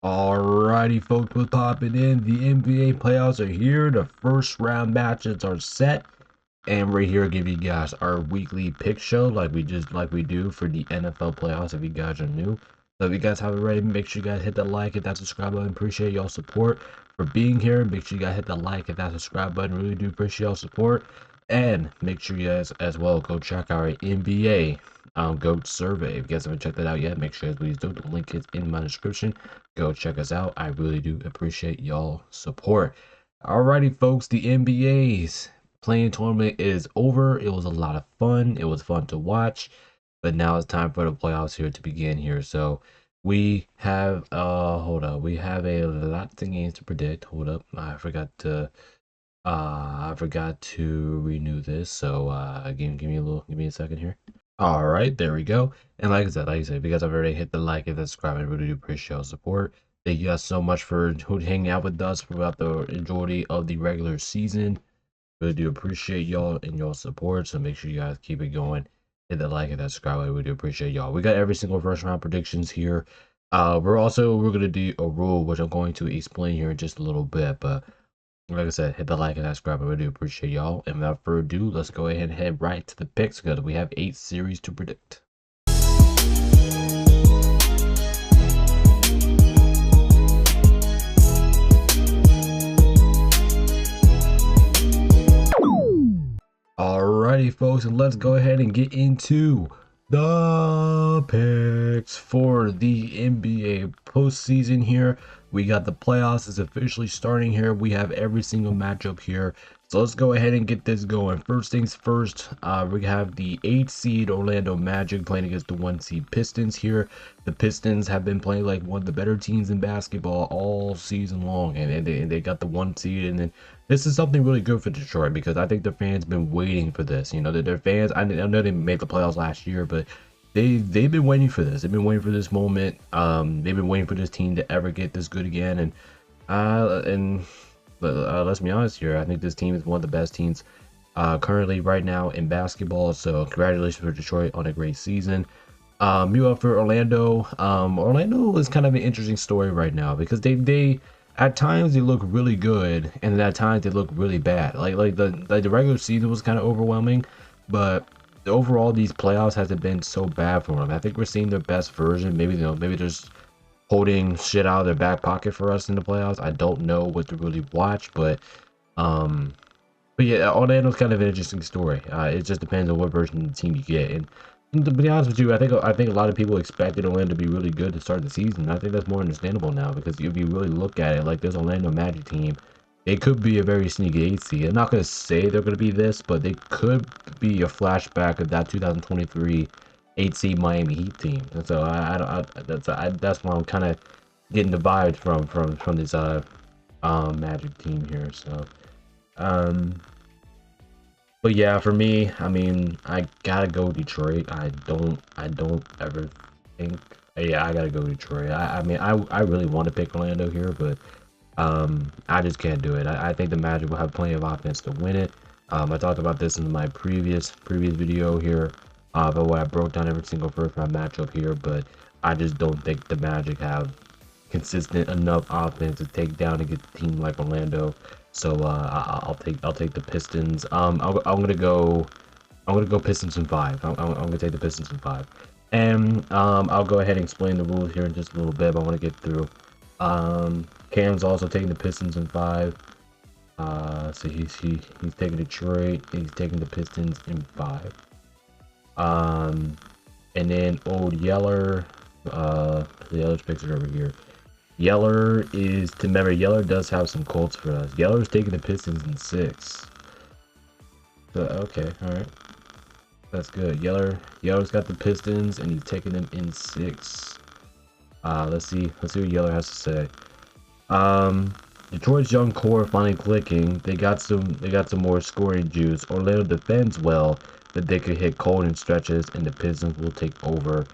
Alrighty, folks, what's popping in? The NBA playoffs are here. The first round matches are set, and we're here to give you guys our weekly pick show, like we do for the NFL playoffs. If you guys are new, so if you guys haven't already, make sure you guys hit that like, hit that subscribe button. Appreciate y'all support for being here. Make sure you guys hit that like, hit that subscribe button. Really do appreciate y'all support, and make sure you guys as well go check our NBA GOAT survey. If you guys haven't checked that out yet, make sure you please do. The link is in my description. Go check us out. I really do appreciate y'all support. Alrighty, folks, the NBA's playing tournament is over. It was a lot of fun. It was fun to watch, but now it's time for the playoffs here to begin here. So we have we have a lot of games to predict. Hold up, I forgot to renew this. So give me a second here. All right, there we go. And like I said, because I've already hit the like and the subscribe, I really do appreciate your support. Thank you guys so much for hanging out with us throughout the majority of the regular season. Really do appreciate y'all and your support. So make sure you guys keep it going. Hit the like and that subscribe. I really do appreciate y'all. We got every single first round predictions here. We're gonna do a rule which I'm going to explain here in just a little bit, but like I said, hit the like and subscribe. I really do appreciate y'all. And without further ado, let's go ahead and head right to the picks because we have 8 series to predict. Alrighty, folks, and let's go ahead and get into the picks for the NBA postseason here. We got the playoffs is officially starting here. We have every single matchup here. So let's go ahead and get this going. First things first, we have the 8 seed Orlando Magic playing against the 1 seed Pistons here. The Pistons have been playing like one of the better teams in basketball all season long, and they got the 1 seed. And then this is something really good for Detroit because I think the fans been waiting for this. You know, their fans, I know they made the playoffs last year, but they've been waiting for this. They've been waiting for this moment. They've been waiting for this team to ever get this good again. But let's be honest here. I think this team is one of the best teams currently right now in basketball. So congratulations for Detroit on a great season. Meanwhile for Orlando, Orlando is kind of an interesting story right now because they at times they look really good and at times they look really bad. Like the regular season was kind of overwhelming, but overall these playoffs hasn't been so bad for them. I think we're seeing their best version. Maybe maybe they're just holding shit out of their back pocket for us in the playoffs. I don't know what to really watch, but yeah, Orlando's kind of an interesting story. It just depends on what version of the team you get. And to be honest with you, I think a lot of people expected Orlando to be really good to start the season. I think that's more understandable now because if you really look at it, like this Orlando Magic team, they could be a very sneaky 8 seed. I'm not going to say they're going to be this, but they could be a flashback of that 2023 8 seed Miami Heat team. And so that's why I'm kind of getting the vibes from this Magic team here. So but yeah, for me, I mean, I gotta go Detroit. I don't ever think, yeah, I gotta go Detroit. I mean, I really want to pick Orlando here, but I just can't do it. I think the Magic will have plenty of offense to win it. I talked about this in my previous video here, but where I broke down every single first round matchup here, but I just don't think the Magic have consistent enough offense to take down and get the team like Orlando. So I'll take the Pistons. I'm gonna go Pistons in 5. I'm gonna take the Pistons in 5, and I'll go ahead and explain the rules here in just a little bit. But I want to get through. Cam's also taking the Pistons in 5. So he's taking Detroit. He's taking the Pistons in 5. And then old Yeller, the other picks are over here. Yeller is to remember. Yeller does have some Colts for us. Yeller's taking the Pistons in 6. So okay, all right, that's good. Yeller's got the Pistons and he's taking them in 6. Let's see what Yeller has to say. Detroit's young core finally clicking. They got some more scoring juice. Orlando defends well, but they could hit cold in stretches, and the Pistons will take over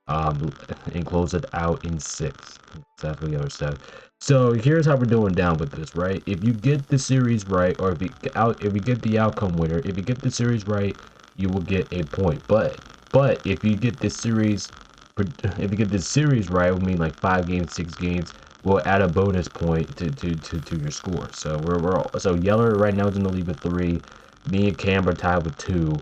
and close it out in 6. That's what Yeller said. So here's how we're doing down with this, right? If you get the series right, or if you get the outcome winner, if you get the series right, you will get a point. But if you get this series this series right, I mean like 5 games, 6 games, we'll add a bonus point to your score. So so Yeller right now is in the lead with 3. Me and Cam are tied with 2.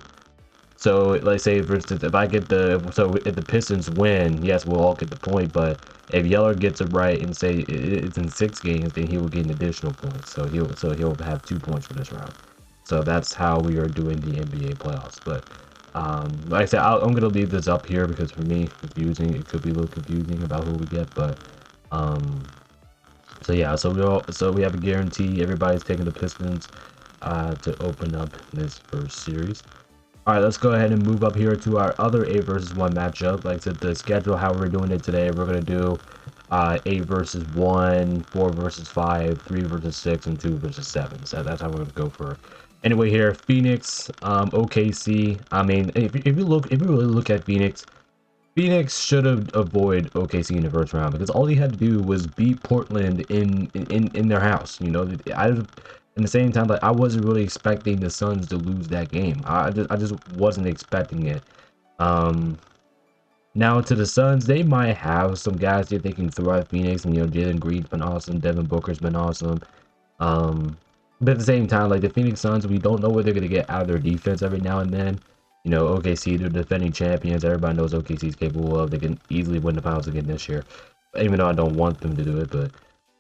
So let's say for instance, if the Pistons win, yes, we'll all get the point. But if Yeller gets it right and say it's in 6 games, then he will get an additional point. So he'll have 2 points for this round. So that's how we are doing the NBA playoffs. But like I said, I'm gonna leave this up here because for me, confusing. It could be a little confusing about who we get, but so yeah. So we have a guarantee. Everybody's taking the Pistons to open up this first series. All right, let's go ahead and move up here to our other 8 versus 1 matchup. Like I said, the schedule, how we're doing it today, we're gonna do 8 versus 1, 4 versus 5, 3 versus 6, and 2 versus 7. So that's how we're gonna go for. Anyway, here Phoenix, OKC. I mean, if you really look at Phoenix, Phoenix should have avoided OKC in the first round because all he had to do was beat Portland in their house. You know, in the same time, like I wasn't really expecting the Suns to lose that game. I just wasn't expecting it. Now to the Suns, they might have some guys that they can throw at Phoenix, and you know, Jalen Green's been awesome, Devin Booker's been awesome. But at the same time, like the Phoenix Suns, we don't know what they're gonna get out of their defense every now and then. You know, OKC, they're defending champions. Everybody knows OKC is capable of. They can easily win the finals again this year, even though I don't want them to do it.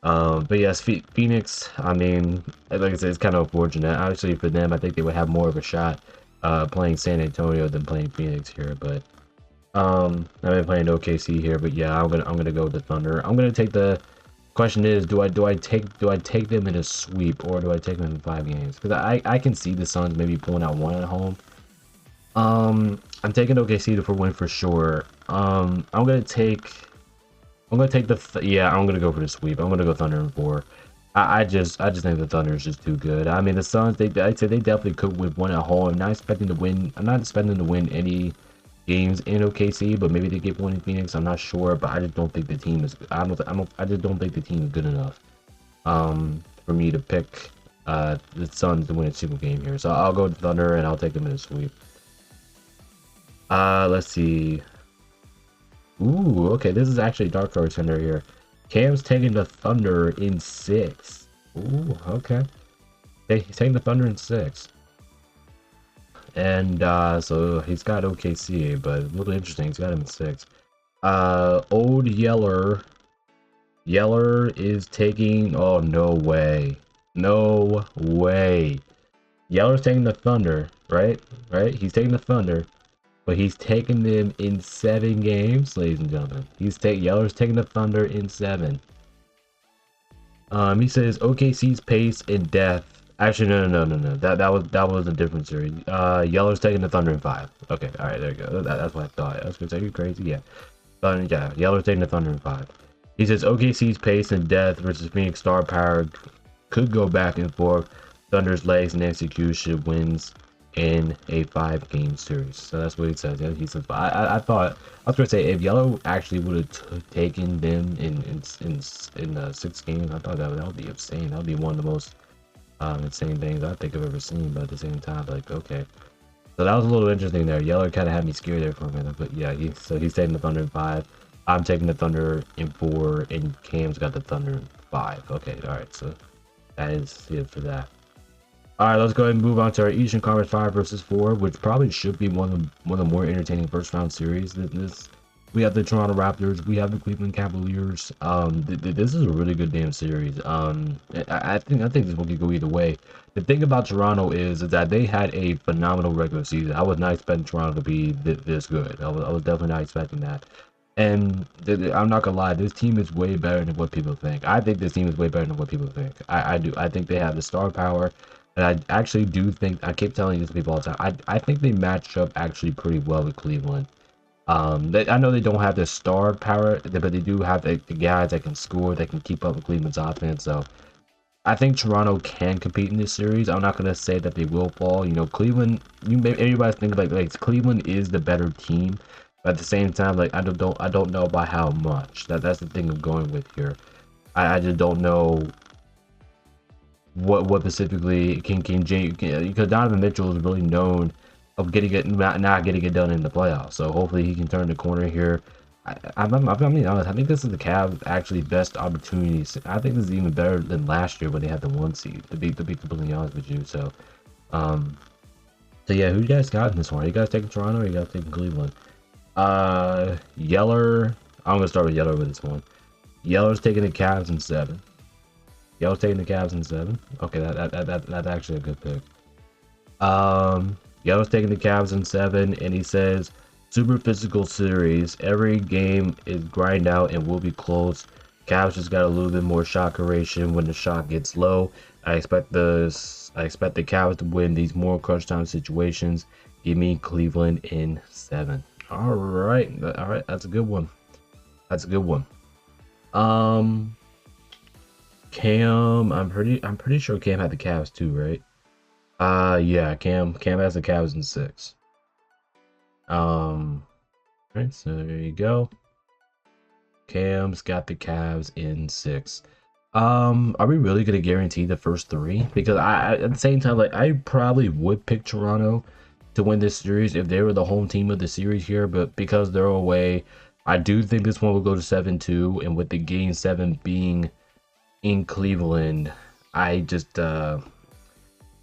But yes, Phoenix. I mean, like I said, it's kind of unfortunate. Obviously, for them, I think they would have more of a shot playing San Antonio than playing Phoenix here. But I've been playing OKC here. But yeah, I'm gonna go with the Thunder. I'm gonna take the. Question is, do I take them in a sweep or do I take them in 5 games? Because I can see the Suns maybe pulling out 1 at home. I'm taking OKC for win for sure. I'm gonna take I'm gonna go for the sweep. I'm gonna go Thunder in 4. I just think the Thunder is just too good. I mean the Suns, I'd say they definitely could win 1 at home. I'm not expecting to win any games in OKC, but maybe they get 1 in Phoenix. I'm not sure, but I just don't think the team is. I just don't think the team is good enough for me to pick the Suns to win a single game here. So I'll go with Thunder and I'll take them in a sweep. Let's see. Ooh, okay, this is actually dark horse Thunder here. Cam's taking the Thunder in 6. Ooh, okay. He's taking the Thunder in 6. And so he's got OKC, but a little interesting, he's got him in 6. Old Yeller is taking, oh no way. No way. Yeller's taking the Thunder, right? He's taking the Thunder. But he's taking them in 7 games, ladies and gentlemen. Yeller's taking the Thunder in 7. He says OKC's pace and depth. Actually, no. That was a different series. Yeller's taking the Thunder in 5. Okay, all right, there you go. That's what I thought. I was gonna say you're crazy, yeah. Yeah, Yeller's taking the Thunder in 5. He says OKC's pace and depth versus Phoenix star power could go back and forth. Thunder's legs and execution wins in a 5-game series. So that's what he says. Yeah, he says. I thought I was gonna say if Yellow actually would have taken them in 6 games, I thought that would be insane. That would be one of the most insane things I think I've ever seen. But at the same time, like okay, so that was a little interesting there. Yeller kind of had me scared there for a minute, but yeah, he's taking the Thunder in 5. I'm taking the Thunder in 4, and Cam's got the Thunder in 5. Okay, all right, so that is it for that. All right, let's go ahead and move on to our Eastern Conference 5 versus 4, which probably should be one of the more entertaining first round series. We have the Toronto Raptors, we have the Cleveland Cavaliers. This is a really good damn series. I think this one could go either way. The thing about Toronto is that they had a phenomenal regular season. I was not expecting Toronto to be this good. I was definitely not expecting that. And I'm not gonna lie, this team is way better than what people think. I think this team is way better than what people think. I do. I think they have the star power. And I actually do think, I keep telling this to people all the time, I think they match up actually pretty well with Cleveland. I know they don't have the star power, but they do have the guys that can score, that can keep up with Cleveland's offense. So I think Toronto can compete in this series. I'm not going to say that they will fall. You know, Cleveland, everybody's thinking like Cleveland is the better team. But at the same time, like I don't know by how much. That's the thing I'm going with here. I just don't know what specifically can because Donovan Mitchell is really known of not getting it done in the playoffs. So hopefully he can turn the corner here. I'm being honest. I think this is the Cavs' actually best opportunities. I think this is even better than last year when they had the 1 seed. To be completely honest with you, um, so yeah, who you guys got in this one? Are you guys taking Toronto or you guys taking Cleveland? Yeller. I'm gonna start with Yeller with this one. Yeller's taking the Cavs in 7. Yeller's taking the Cavs in 7. Okay, that's actually a good pick. Yellow's taking the Cavs in 7, and he says, super physical series. Every game is grind out and will be close. Cavs just got a little bit more shot creation when the shot gets low. I expect the Cavs to win these more crunch time situations. Give me Cleveland in 7. All right, that's a good one. That's a good one. Cam, I'm pretty sure Cam had the Cavs too, right? Yeah, Cam has the Cavs in 6. Right, so there you go. Cam's got the Cavs in 6. Are we really gonna guarantee the first 3? Because I at the same time, like, I probably would pick Toronto to win this series if they were the home team of the series here, but because they're away, I do think this one will go to 7-2, and with the game 7 being in Cleveland, I just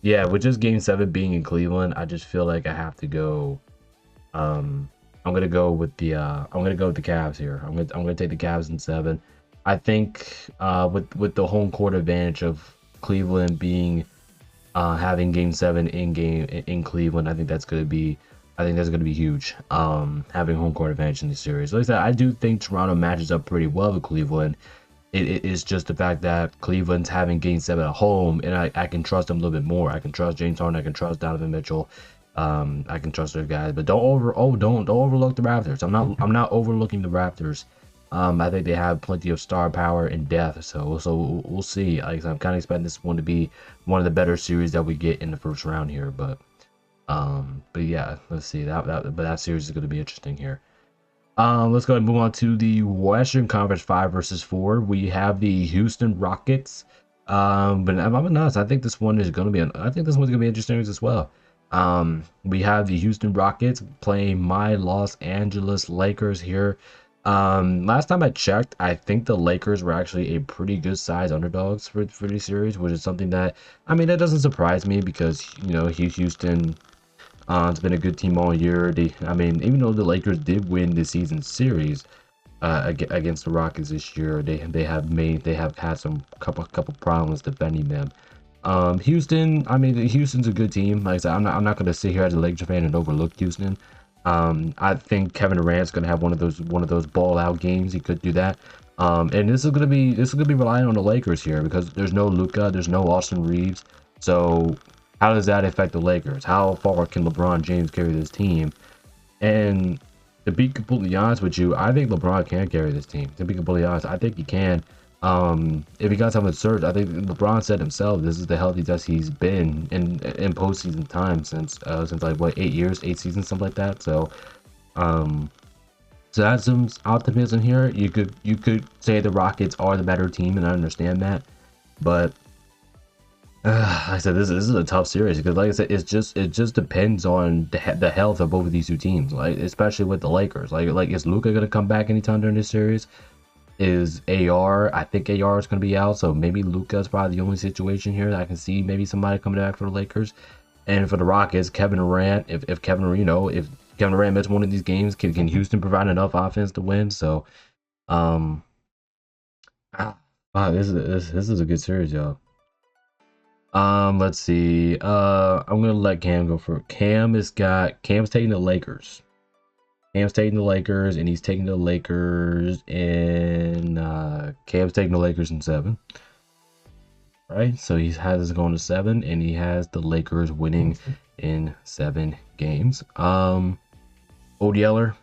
yeah, with just game 7 being in Cleveland, I just feel like I have to go. I'm gonna go with the Cavs here. I'm gonna take the Cavs in 7. I think with the home court advantage of Cleveland being having game 7 in Cleveland, I think that's gonna be huge. Having home court advantage in the series. Like I said, I do think Toronto matches up pretty well with Cleveland. It is just the fact that Cleveland's having game 7 at home, and I can trust them a little bit more. I can trust James Harden. I can trust Donovan Mitchell. I can trust those guys, but don't overlook the Raptors. I'm not overlooking the Raptors. I think they have plenty of star power and depth. So we'll see. Like, I'm kind of expecting this one to be one of the better series that we get in the first round here. But yeah, let's see that series is going to be interesting here. Let's go ahead and move on to the Western Conference 5 versus 4. We have the Houston Rockets. But I'm honest, I think this one is going to be. I think this one's going to be interesting as well. We have the Houston Rockets playing my Los Angeles Lakers here. Last time I checked, I think the Lakers were actually a pretty good size underdogs for this series, which is something that, I mean, that doesn't surprise me because, you know, Houston, it's been a good team all year. I mean, even though the Lakers did win the season series against the Rockets this year, they have had some couple problems defending them. Houston, I mean, Houston's a good team. Like I said, I'm not going to sit here as a Lakers fan and overlook Houston. I think Kevin Durant's going to have one of those ball out games. He could do that. And this is going to be relying on the Lakers here because there's no Luka, there's no Austin Reeves. So how does that affect the Lakers? How far can LeBron James carry this team? And to be completely honest with you, I think LeBron can carry this team. To be completely honest, I think he can. If he got something surge, I think LeBron said himself, this is the healthiest he's been in postseason time since like what 8 seasons, something like that. So that's some optimism here. You could say the Rockets are the better team, and I understand that, but like I said, this is a tough series because, like I said, it just depends on the health of both of these two teams, like especially with the Lakers. Like is Luka gonna come back anytime during this series? Is AR? I think AR is going to be out, so maybe Luka is probably the only situation here that I can see maybe somebody coming back for the Lakers. And for the Rockets, Kevin Durant. If Kevin Durant misses one of these games, can Houston provide enough offense to win? So, this is a good series, y'all. Let's see. I'm gonna let Cam go for it. Cam's taking the Lakers. Cam's taking the Lakers, and he's taking the Lakers in Cam's taking the Lakers in 7. Right? So he has it going to 7, and he has the Lakers winning in 7 games. Old Yeller.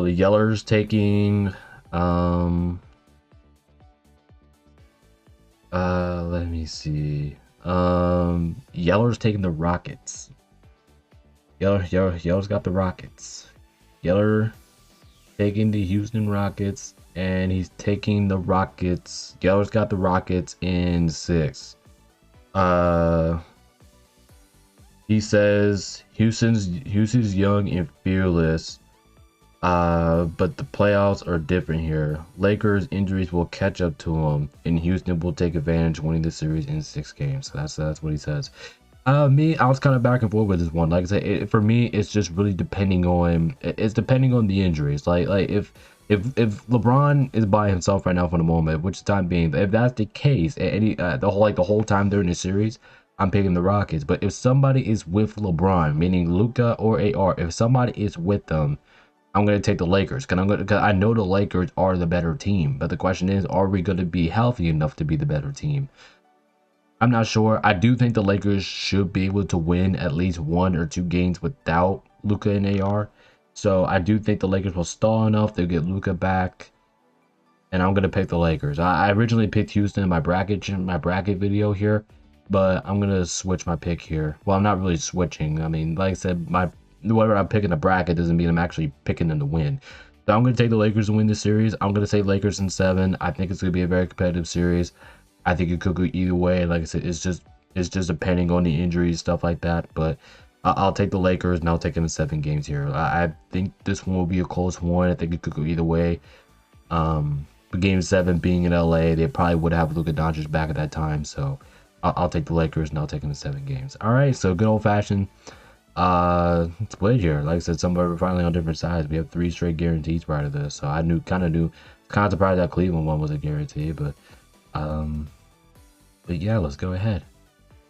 Yeller's taking let me see. Yeller's taking the Rockets. Yeller's got the Rockets. Yeller taking the Houston Rockets, and he's taking the Rockets. Yeller's got the Rockets in 6. He says Houston's young and fearless, but the playoffs are different here. Lakers injuries will catch up to them, and Houston will take advantage, winning the series in 6 games. So that's what he says. Me, I was kind of back and forth with this one. Like I said, for me, it's just really depending on the injuries. Like if LeBron is by himself right now for the moment, which time being, if that's the case, the whole time during the series, I'm picking the Rockets. But if somebody is with LeBron, meaning Luka or AR, if somebody is with them, I'm gonna take the Lakers. Cause I know the Lakers are the better team. But the question is, are we gonna be healthy enough to be the better team? I'm not sure. I do think the Lakers should be able to win at least 1 or 2 games without Luka and AR. So I do think the Lakers will stall enough. They'll get Luka back, and I'm gonna pick the Lakers. I originally picked Houston in my bracket video here, but I'm gonna switch my pick here. Well, I'm not really switching. I mean, like I said, whatever I pick in the bracket doesn't mean I'm actually picking them to win. So I'm gonna take the Lakers to win this series. I'm gonna say Lakers in 7. I think it's gonna be a very competitive series. I think it could go either way. Like I said, it's just depending on the injuries, stuff like that. But I'll take the Lakers, and I'll take them in 7 games here. I think this one will be a close one. I think it could go either way. But Game 7 being in LA, they probably would have Luka Doncic back at that time. So I'll take the Lakers, and I'll take them in 7 games. All right, so good old fashioned split here. Like I said, some are finally on different sides. We have 3 straight guarantees prior to this. So I kind of surprised that Cleveland one was a guarantee, but yeah, let's go ahead.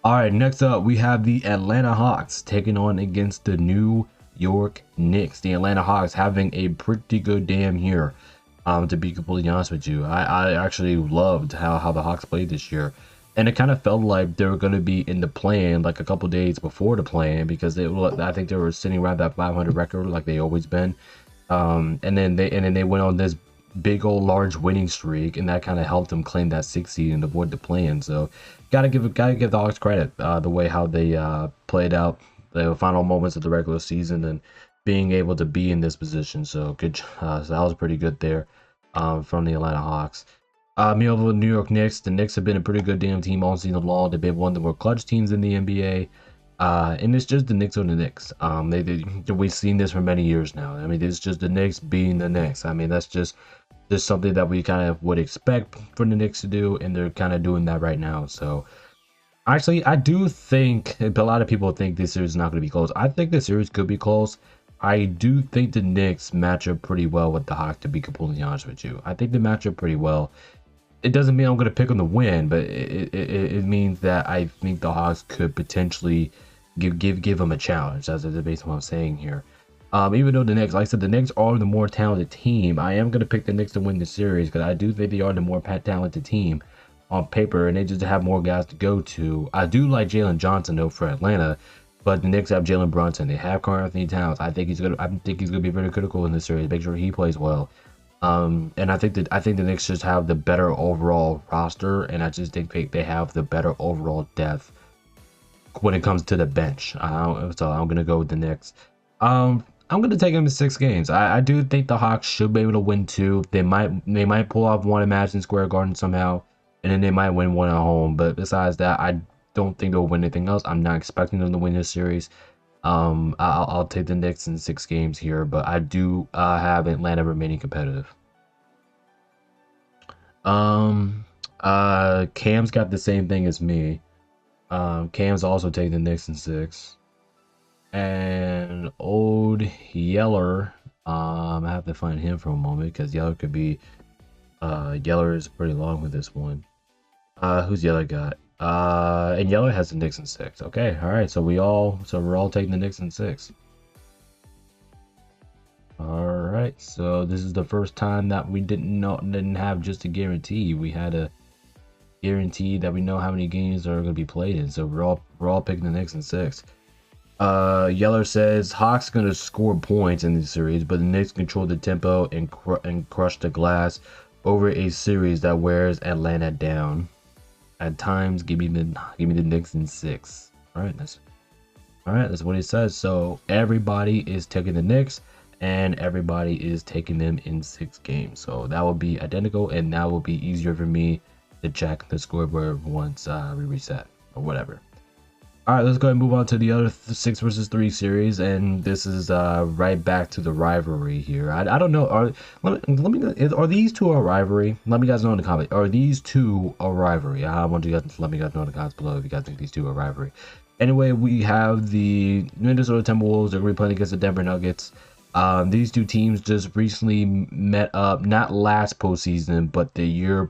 All right, next up we have the Atlanta Hawks taking on against the New York Knicks. The Atlanta Hawks having a pretty good damn year. To be completely honest with you, I actually loved how the Hawks played this year, and it kind of felt like they were going to be in the play-in like a couple days before the play-in, because I think they were sitting around that 500 record like they always been, and then they went on this big old large winning streak, and that kind of helped them claim that 6th seed and avoid the play-in. So gotta give the Hawks credit, the way how they played out the final moments of the regular season and being able to be in this position. So good, so that was pretty good there from the Atlanta Hawks. Meanwhile, the New York Knicks, the Knicks have been a pretty good damn team all season long. They've been one of the more clutch teams in the NBA. And it's just the Knicks on the Knicks. We've seen this for many years now. I mean, it's just the Knicks being the Knicks. I mean, that's just something that we kind of would expect for the Knicks to do, and they're kind of doing that right now. So actually, I do think a lot of people think this series is not going to be close. I think the series could be close. I do think the Knicks match up pretty well with the Hawks, to be completely honest with you. I think they match up pretty well. It doesn't mean I'm going to pick them to win, but it means that I think the Hawks could potentially give them a challenge. That's based on what I'm saying here. Even though the Knicks, like I said, the Knicks are the more talented team, I am going to pick the Knicks to win the series, because I do think they are the more talented team on paper, and they just have more guys to go to. I do like Jalen Johnson though for Atlanta, but the Knicks have Jalen Brunson. They have Karl-Anthony Towns. I think he's gonna be very critical in this series. Make sure he plays well. And I think the Knicks just have the better overall roster, and I just think they have the better overall depth when it comes to the bench. So I'm gonna go with the Knicks. I'm gonna take them in 6 games. I do think the Hawks should be able to win 2. They might pull off one at Madison Square Garden somehow, and then they might win 1 at home. But besides that, I don't think they'll win anything else. I'm not expecting them to win this series. I'll take the Knicks in 6 games here, but I do have Atlanta remaining competitive. Cam's got the same thing as me. Cam's also taking the Knicks in 6. And old Yeller, I have to find him for a moment, because Yeller could be Yeller is pretty long with this one. Who's Yeller got? And Yeller has the Knicks in 6. Okay, all right. So we're all taking the Knicks in 6. All right. So this is the first time that we didn't have just a guarantee. We had a guarantee that we know how many games are going to be played in. So we're all picking the Knicks in 6. Yeller says Hawks going to score points in this series, but the Knicks control the tempo and crush the glass over a series that wears Atlanta down. At times, give me the Knicks in 6. All right, that's what it says. So everybody is taking the Knicks, and everybody is taking them in 6 games. So that will be identical, and that will be easier for me to check the scoreboard once we reset or whatever. All right, let's go ahead and move on to the other 6 versus 3 series, and this is right back to the rivalry here. I don't know. Are these two a rivalry? Let me guys know in the comments. Are these two a rivalry? I want you guys to let me guys know in the comments below if you guys think these two are a rivalry. Anyway, we have the Minnesota Timberwolves. They're going to be playing against the Denver Nuggets. These two teams just recently met up, not last postseason, but the year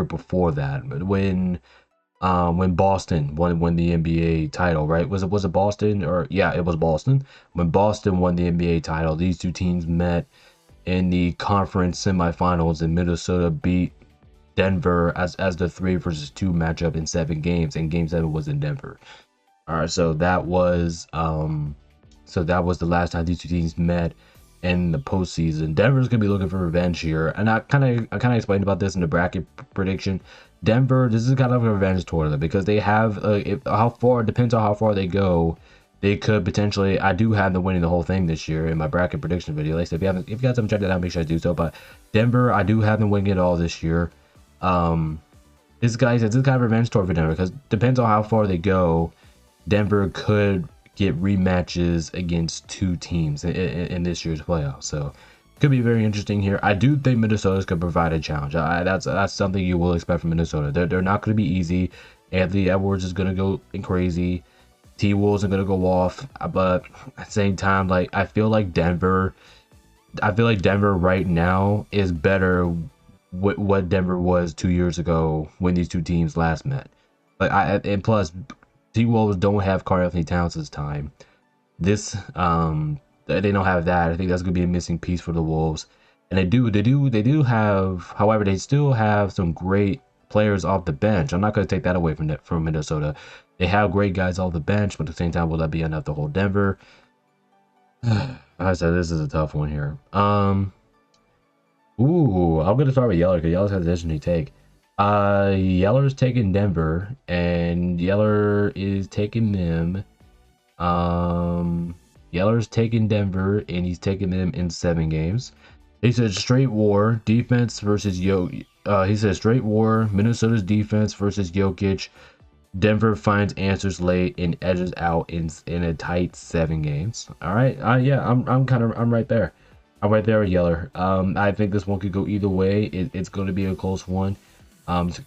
before that, when Boston won the NBA title, right? Was it Boston? Or yeah, it was Boston. When Boston won the NBA title, these two teams met in the conference semifinals, and Minnesota beat Denver as the 3 versus 2 matchup in 7 games, and Game 7 was in Denver. All right, so that was the last time these two teams met in the postseason. Denver's gonna be looking for revenge here, and I kind of explained about this in the bracket prediction. Denver, this is kind of a revenge tournament because they have how far, depends on how far they go. They could potentially. I do have them winning the whole thing this year in my bracket prediction video. Like I said, if you guys haven't checked it out, make sure to do so. But Denver, I do have them winning it all this year. This kind of revenge tour for Denver because depends on how far they go. Denver could get rematches against 2 teams in this year's playoffs. So could be very interesting here. I do think Minnesota's could provide a challenge. That's something you will expect from Minnesota. They're not going to be easy. Anthony Edwards is going to go crazy. T-Wolves are going to go off. But at the same time, like I feel like Denver right now is better what Denver was 2 years ago when these two teams last met. And plus T-Wolves don't have Karl-Anthony Towns this time. They don't have that. I think that's gonna be a missing piece for the Wolves. And they do have, however, they still have some great players off the bench. I'm not gonna take that away from Minnesota. They have great guys off the bench, but at the same time, will that be enough to hold Denver? I said this is a tough one here. Ooh, I'm gonna start with Yeller because Yeller's has an interesting take. Yeller's taking Denver, and Yeller is taking them. Yeller's taking Denver, and he's taking them in 7 games. He said straight war, defense versus he said straight war, Minnesota's defense versus Jokic. Denver finds answers late and edges out in a tight 7 games. All right, yeah, I'm right there. I'm right there with Yeller. I think this one could go either way. It's going to be a close one.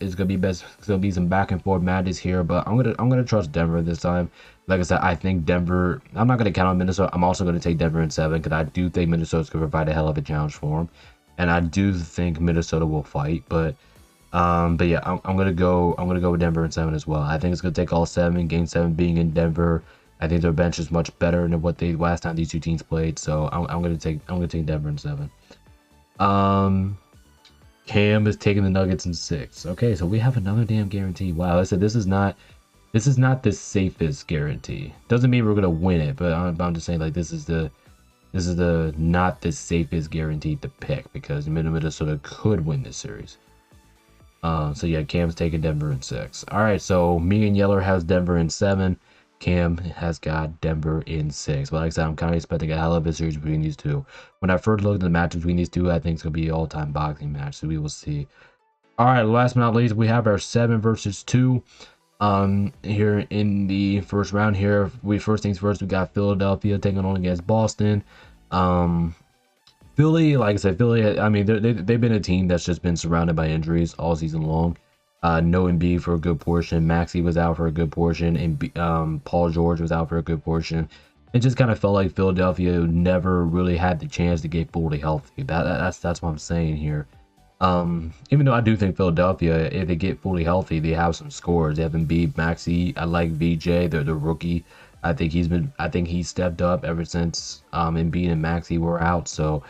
It's gonna be some back and forth madness here, but I'm gonna trust Denver this time. Like I said, I think Denver. I'm not gonna count on Minnesota. I'm also gonna take Denver in 7 because I do think Minnesota's gonna provide a hell of a challenge for them, and I do think Minnesota will fight. But yeah, I'm gonna go with Denver in 7 as well. I think it's gonna take all 7. Game 7 being in Denver. I think their bench is much better than what they last time these two teams played. So I'm gonna take Denver in 7. Cam is taking the Nuggets in 6. Okay, so we have another damn guarantee. Wow, I said this is not the safest guarantee. Doesn't mean we're gonna win it, but I'm just saying like this is the not the safest guarantee to pick because Minnesota could win this series. So yeah, Cam's taking Denver in 6. All right, so me and Yeller has Denver in 7. Cam has got Denver in 6. But like I said, I'm kind of expecting a hell of a series between these two. When I first looked at the match between these two, I think it's going to be an all-time boxing match. So we will see. All right, last but not least, we have our 7 versus 2. Here in the first round here. First things first, we got Philadelphia taking on against Boston. Philly, like I said, I mean, they've been a team that's just been surrounded by injuries all season long. No Embiid for a good portion. Maxey was out for a good portion, and Paul George was out for a good portion. It just kind of felt like Philadelphia never really had the chance to get fully healthy. That's what I'm saying here. Even though I do think Philadelphia, if they get fully healthy, they have some scores. They have Embiid, Maxey. I like VJ. They're the rookie. I think he's stepped up ever since Embiid and Maxey were out. So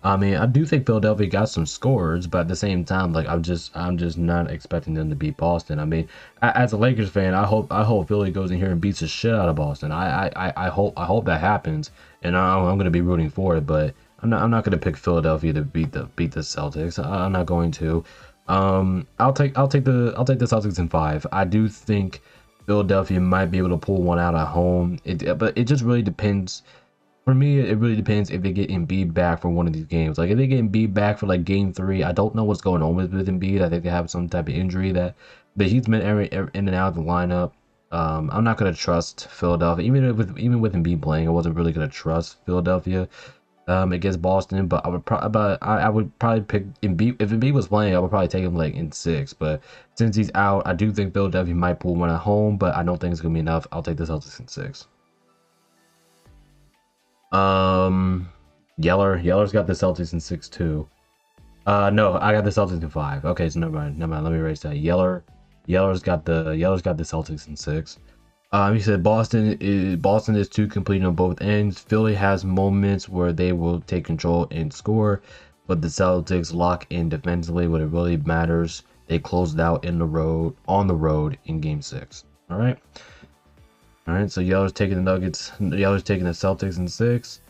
I mean, I do think Philadelphia got some scores, but at the same time, like I'm just not expecting them to beat Boston. I mean, as a Lakers fan, I hope Philly goes in here and beats the shit out of Boston. I hope that happens, and I'm gonna be rooting for it. But I'm not gonna pick Philadelphia to beat the Celtics. I'm not going to. I'll take the Celtics in 5. I do think Philadelphia might be able to pull one out at home. But it just really depends. For me, it really depends if they get Embiid back for one of these games. Like, if they get Embiid back for, like, Game 3, I don't know what's going on with Embiid. I think they have some type of injury but he's been in and out of the lineup. I'm not gonna trust Philadelphia, even with Embiid playing. I wasn't really gonna trust Philadelphia against Boston, but I would probably pick Embiid. If Embiid was playing, I would probably take him like in 6. But since he's out, I do think Philadelphia might pull one at home, but I don't think it's gonna be enough. I'll take the Celtics in 6. Yeller's got the Celtics in 6 too. No, I got the Celtics in 5. Okay, so never mind. Let me erase that. Yeller's got the Celtics in 6. He said Boston is too complete on both ends. Philly has moments where they will take control and score, but the Celtics lock in defensively when it really matters. They closed out on the road in Game 6. All right. So Yeller's taking the Nuggets. Yeller's taking the Celtics in 6.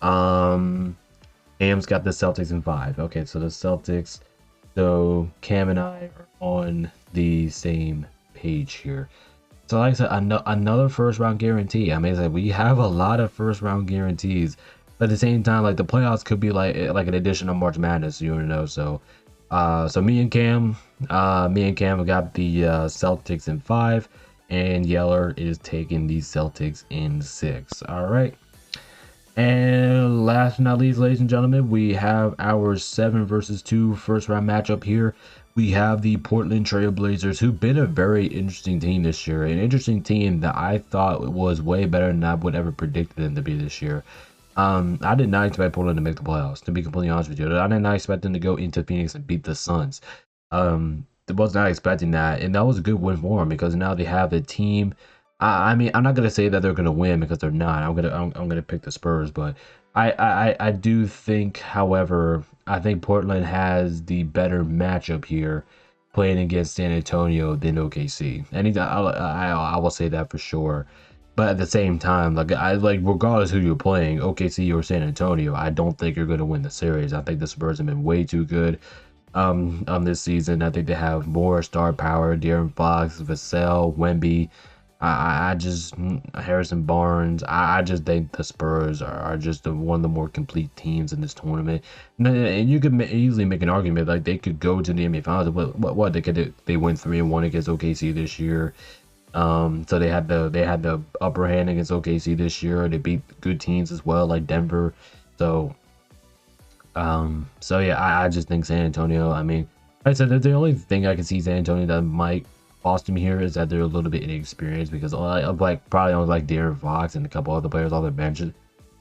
Cam's got the Celtics in 5. Okay, so the Celtics. So Cam and I are on the same page here. So like I said, another first round guarantee. I mean, it's like we have a lot of first round guarantees, but at the same time, like the playoffs could be like an addition of March Madness. You know, so me and Cam got the Celtics in 5, and Yeller is taking the Celtics in 6. All right. And last but not least, ladies and gentlemen, we have our 7 versus 2 first round matchup here. We have the Portland Trail Blazers, who've been a very interesting team this year. An interesting team that I thought was way better than I would ever predicted them to be this year. I did not expect Portland to make the playoffs, to be completely honest with you. I did not expect them to go into Phoenix and beat the Suns. I was not expecting that, and that was a good win for them because now they have a team. I mean, I'm not gonna say that they're gonna win because they're not. I'm gonna pick the Spurs, but I do think, however, I think Portland has the better matchup here, playing against San Antonio than OKC. And I will say that for sure. But at the same time, like regardless who you're playing, OKC or San Antonio, I don't think you're gonna win the series. I think the Spurs have been way too good this season. I think they have more star power. De'Aaron Fox, Vassell, Wemby. I just Harrison Barnes. I just think the Spurs are just one of the more complete teams in this tournament. And you could easily make an argument like they could go to the NBA Finals. What they could do? They went 3-1 against OKC this year. So they had the upper hand against OKC this year. They beat good teams as well, like Denver. So yeah, I just think San Antonio. I mean, like I said, the only thing I can see San Antonio that might cost them here is that they're a little bit inexperienced because probably only like De'Aaron Fox and a couple other players on the bench.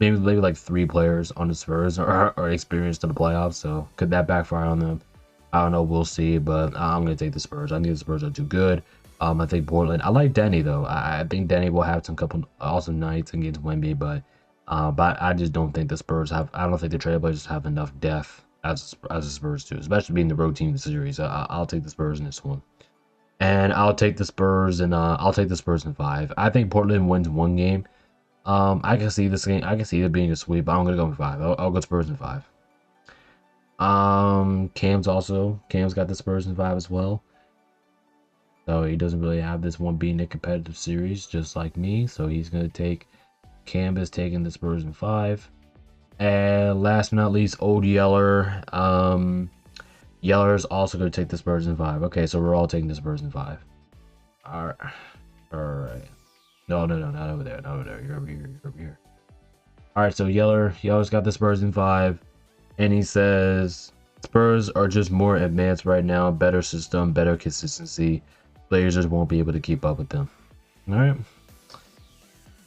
Maybe like 3 players on the Spurs are experienced in the playoffs. So could that backfire on them? I don't know. We'll see. But I'm gonna take the Spurs. I think the Spurs are too good. I think Portland. I like Denny though. I think Denny will have some couple awesome nights against Wemby, but I just don't think the Spurs have. I don't think the Trailblazers have enough depth as the Spurs do, especially being the road team in the series. I'll take the Spurs in this one. And I'll take the Spurs, and I'll take the Spurs in 5. I think Portland wins 1 game. I can see this game. I can see it being a sweep. But I'm gonna go in 5. I'll go Spurs in 5. Cam's got the Spurs in 5 as well. So he doesn't really have this one being a competitive series, just like me. So he's gonna take. Cam is taking the Spurs in 5. And last but not least, Old Yeller. Yeller's also going to take the Spurs in 5. Okay, so we're all taking the Spurs in 5. All right. No, not over there. Not over there. You're over here. You're over here. All right, so Yeller's got the Spurs in 5, and he says Spurs are just more advanced right now, better system, better consistency. Blazers won't be able to keep up with them.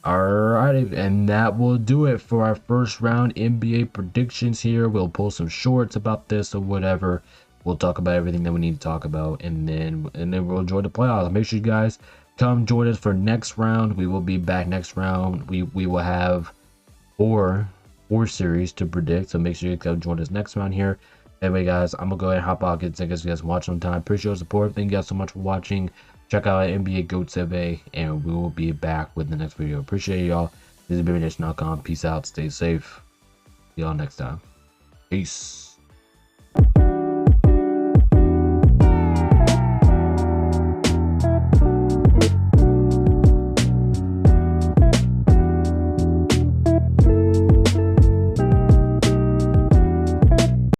All right, and that will do it for our first round NBA predictions here. We'll pull some shorts about this or whatever. We'll talk about everything that we need to talk about, and then we'll enjoy the playoffs. Make sure you guys come join us for next round. We will be back next round. We will have four series to predict, so make sure you come join us next round here. Anyway, guys, I'm gonna go ahead and hop out. Thank you guys for watching on time. Appreciate your support. Thank you guys so much for watching. Check out NBA GOAT survey, and we will be back with the next video. Appreciate y'all. This is BabyNation.com. Peace out. Stay safe. See y'all next time. Peace.